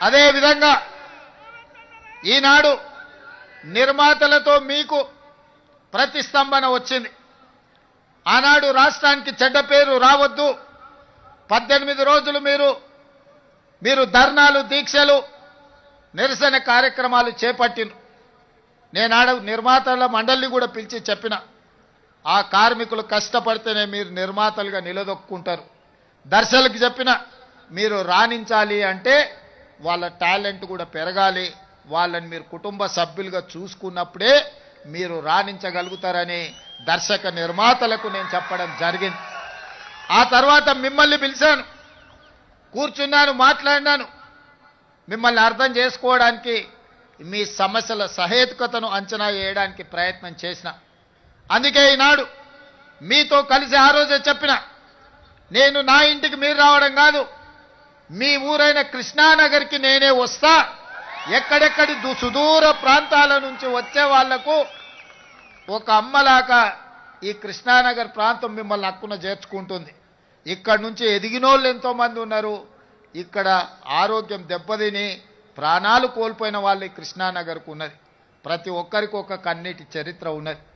అదే విధంగా ఈనాడు నిర్మాతలతో మీకు ప్రతిస్తంభన వచ్చింది. ఆనాడు రాష్ట్రానికి చెడ్డ పేరు రావద్దు, 18 రోజులు మీరు ధర్నాలు, దీక్షలు, నిరసన కార్యక్రమాలు చేపట్టిన. నేనాడు నిర్మాతల మండలిని కూడా పిలిచి చెప్పిన, ఆ కార్మికులు కష్టపడితేనే మీరు నిర్మాతలుగా నిలదొక్కుంటారు. దర్శకులకు చెప్పిన, మీరు రాణించాలి అంటే వాళ్ళ టాలెంట్ కూడా పెరగాలి, వాళ్ళని మీరు కుటుంబ సభ్యులుగా చూసుకున్నప్పుడే మీరు రాణించగలుగుతారని దర్శక నిర్మాతలకు నేను చెప్పడం జరిగింది. ఆ తర్వాత మిమ్మల్ని పిలిచాను, కూర్చున్నాను, మాట్లాడినాను. మిమ్మల్ని అర్థం చేసుకోవడానికి, మీ సమస్యల సహేతుకతను అంచనా వేయడానికి ప్రయత్నం చేసిన. అందుకే ఈనాడు మీతో కలిసి ఆ రోజే చెప్పిన, నేను నా ఇంటికి మీరు రావడం కాదు, మీ ఊరైన కృష్ణానగర్కి నేనే వస్తా. ఎక్కడెక్కడి సుదూర ప్రాంతాల నుంచి వచ్చే వాళ్లకు ఒక అమ్మలాగా ఈ కృష్ణానగర్ ప్రాంతం మిమ్మల్ని హక్కున చేర్చుకుంటుంది. ఇక్కడ నుంచి ఎదిగినోళ్ళు ఎంతోమంది ఉన్నారు. ఇక్కడ ఆరోగ్యం దెబ్బతిని ప్రాణాలు కోల్పోయిన వాళ్ళు ఈ కృష్ణానగర్కు ఉన్నది. ప్రతి ఒక్కరికి ఒక కన్నీటి చరిత్ర ఉన్నది.